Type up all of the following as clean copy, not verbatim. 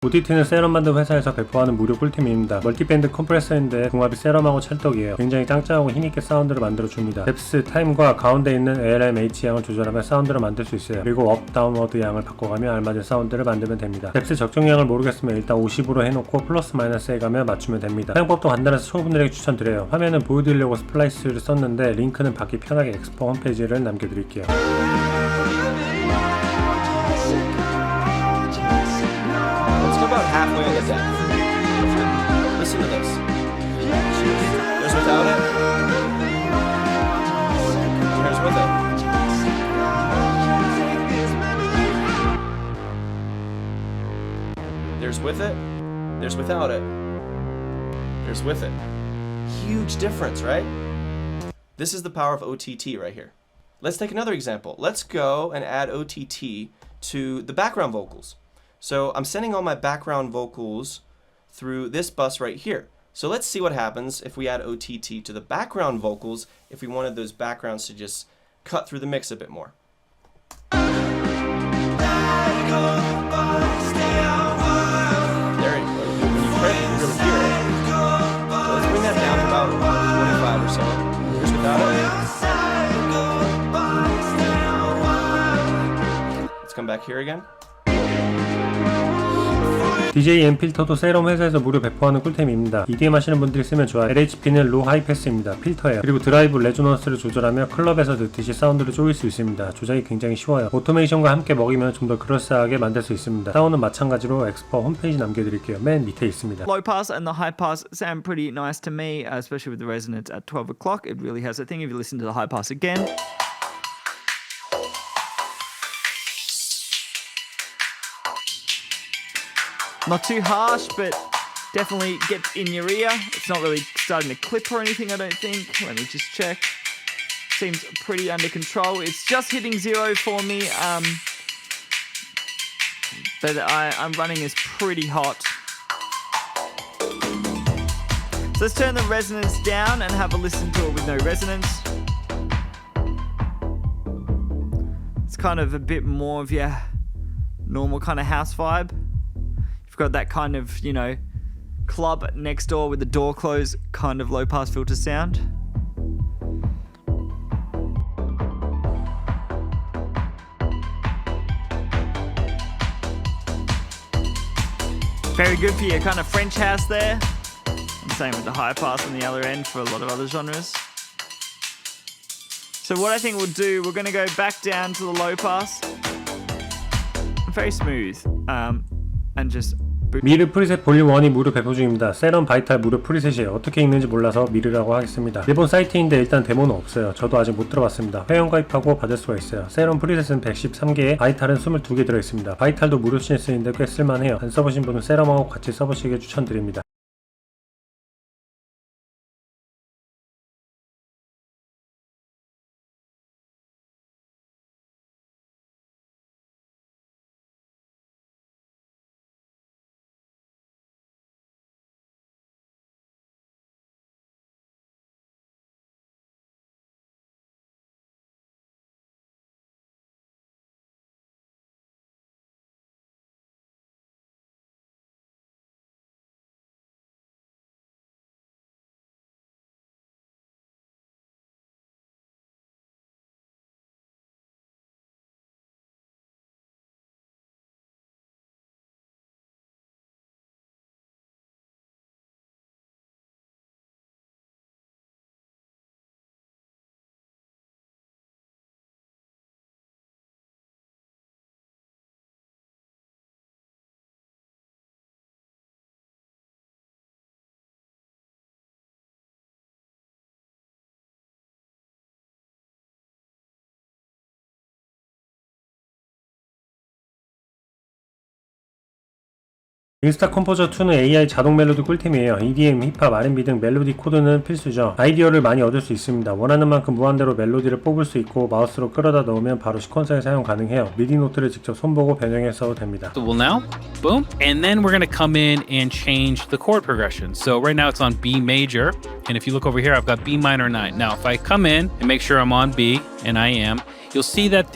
ODT는 세럼 만든 회사에서 배포하는 무료 꿀템입니다. 멀티밴드 컴프레서인데 궁합이 세럼하고 찰떡이에요. 굉장히 짱짱하고 힘있게 사운드를 만들어줍니다. 뎁스 타임과 가운데 있는 ALMH 양을 조절하면 사운드를 만들 수 있어요. 그리고 업, 다운워드 양을 바꿔가며 알맞은 사운드를 만들면 됩니다. 뎁스 적정량을 모르겠으면 일단 50으로 해놓고 플러스 마이너스 해가며 맞추면 됩니다. 사용법도 간단해서 초보분들에게 추천드려요. 화면은 보여드리려고 스플라이스를 썼는데 링크는 받기 편하게 엑스포 홈페이지를 남겨드릴게요. About halfway in the depth. Listen to this. There's without it. Here's with it. There's with it. There's without it. There's with it. Huge difference, right? This is the power of OTT right here. Let's take another example. Let's go and add OTT to the background vocals. So I'm sending all my background vocals through this bus right here. So let's see what happens if we add OTT to the background vocals if we wanted those backgrounds to just cut through the mix a bit more. There you go. When you press it, you'll hear it. So let's bring that down to about 25 or so. Here's without it. Let's come back here again. DJMFilter도 세럼 회사에서 무료 배포하는 꿀템입니다. EDM 하시는 분들이 쓰면 좋아요. LHP는 로 하이 패스입니다. 필터예요. 그리고 드라이브 레조넌스를 조절하며 클럽에서 듣듯이 사운드를 쪼일 수 있습니다. 조작이 굉장히 쉬워요. 오토메이션과 함께 먹이면 좀 더 그럴싸하게 만들 수 있습니다. 사운드는 마찬가지로 엑스퍼 홈페이지 남겨드릴게요. 맨 밑에 있습니다. Low pass and the high pass sound pretty nice to me, especially with the resonance at 12 o'clock. It really has a thing. If you listen to the high pass again, not too harsh, but definitely gets in your ear. It's not really starting to clip or anything, I don't think. Let me just check. Seems pretty under control. It's just hitting 0 for me, but I'm running is pretty hot. So let's turn the resonance down and have a listen to it with no resonance. It's kind of a bit more of your normal kind of house vibe. Got that kind of, you know, club next door with the door closed kind of low pass filter sound. Very good for your kind of French house there. And same with the high pass on the other end for a lot of other genres. So what I think we'll do, we're going to go back down to the low pass. Very smooth. And just 미르 프리셋 볼륨 1이 무료 배포 중입니다. 세럼 바이탈 무료 프리셋이에요. 어떻게 읽는지 몰라서 미르라고 하겠습니다. 일본 사이트인데 일단 데모는 없어요. 저도 아직 못 들어봤습니다. 회원 가입하고 받을 수가 있어요. 세럼 프리셋은 113개에 바이탈은 22개 들어있습니다. 바이탈도 무료 신스인데 꽤 쓸만해요. 안 써보신 분은 세럼하고 같이 써보시길 추천드립니다. 인스타컴포저 2는 AI 자동 멜로디 꿀템이에요. EDM, 힙합, R&B 등 멜로디 코드는 필수죠. 아이디어를 많이 얻을 수 있습니다. 원하는 만큼 무한대로 멜로디를 뽑을 수 있고 마우스로 끌어다 넣으면 바로 시퀀서에 사용 가능해요. 미디 노트를 직접 손보고 변형해 써도 됩니다. So well now, boom, and then we're going to come in and change the chord progression. So right now it's on B major, and if you look over here, I've got B minor 9. Now if I come in and make sure I'm on B, and I am, you'll see that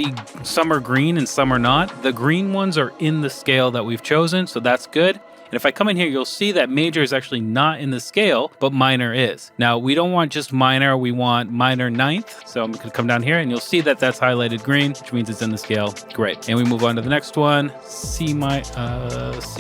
some are green and some are not. The green ones are in the scale that we've chosen, so that's good. And if I come in here, you'll see that major is actually not in the scale, but minor is. Now, we don't want just minor, we want minor ninth. So I'm gonna come down here and you'll see that that's highlighted green, which means it's in the scale. Great. And we move on to the next one, C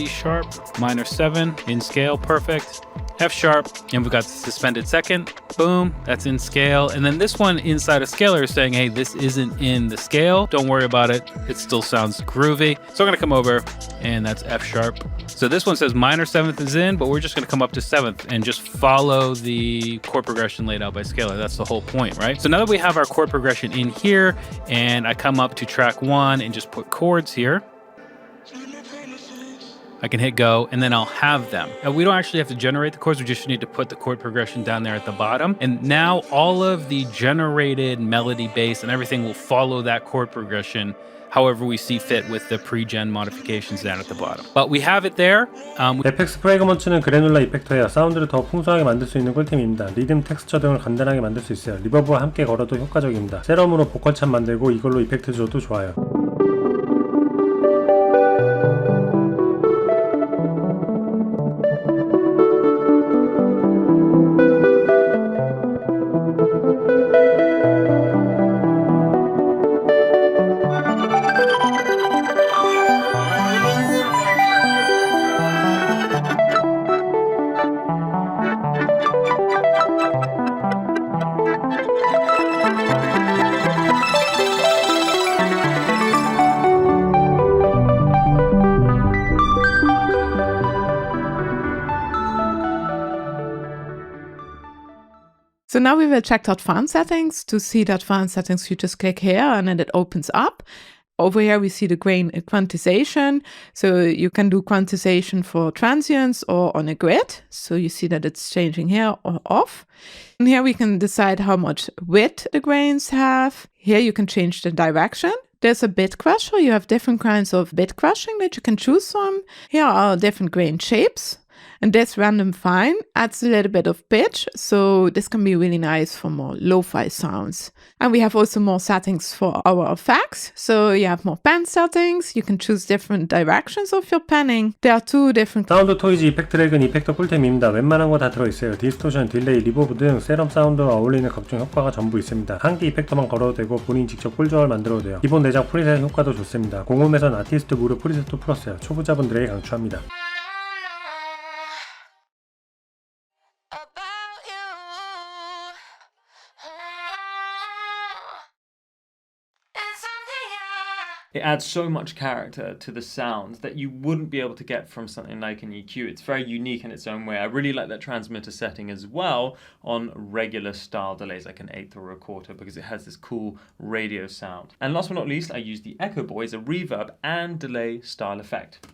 sharp, minor 7 in scale, perfect. F sharp, and we've got suspended second. Boom, that's in scale. And then this one inside a scaler is saying, hey, this isn't in the scale. Don't worry about it. It still sounds groovy. So I'm gonna come over and that's F sharp. So this one says minor 7th is in, but we're just gonna come up to 7th and just follow the chord progression laid out by scaler. That's the whole point, right? So now that we have our chord progression in here and I come up to track 1 and just put chords here, I can hit go and then I'll have them. Now, we don't actually have to generate the chords, we just need to put the chord progression down there at the bottom. And now all of the generated melody, bass, and everything will follow that chord progression however we see fit with the pre-gen modifications down at the bottom. But we have it there. FX 프래그먼츠는 그래놀라 이펙터예요. 사운드를 더 풍성하게 만들 수 있는 꿀템입니다. 리듬, 텍스처 등을 간단하게 만들 수 있어요. 리버브와 함께 걸어도 효과적입니다. 세럼으로 보컬 참 만들고 이걸로 이펙트 줘도 좋아요. So now we will check the advanced settings. To see the advanced settings, you just click here and then it opens up. Over here we see the grain quantization. So you can do quantization for transients or on a grid. So you see that it's changing here or off. And here we can decide how much width the grains have. Here you can change the direction. There's a bit crusher. You have different kinds of bit crushing that you can choose from. Here are different grain shapes. And this random fine adds a little bit of pitch, so this can be really nice for more lo-fi sounds. And we have also more settings for our effects. So you have more pen settings, you can choose different directions of your penning. There are two different 사운드토이즈 이펙트 렉은 이펙터 꿀템입니다. 웬만한 거 다 들어있어요. 디스토션, 딜레이, 리버브 등 세럼 사운드와 어울리는 각종 효과가 전부 있습니다. 한 개 이펙터만 걸어도 되고 본인 직접 꿀 조합을 만들어도 돼요. 기본 내장 프리셋 효과도 좋습니다. 공홈에선 아티스트 무료 프리셋도 풀었어요. 초보자분들에게 강추합니다. It adds so much character to the sounds that you wouldn't be able to get from something like an EQ. It's very unique in its own way. I really like that transmitter setting as well on regular style delays, like an 1/8 or a 1/4, because it has this cool radio sound. And last but not least, I use the Echo Boy as a reverb and delay style effect.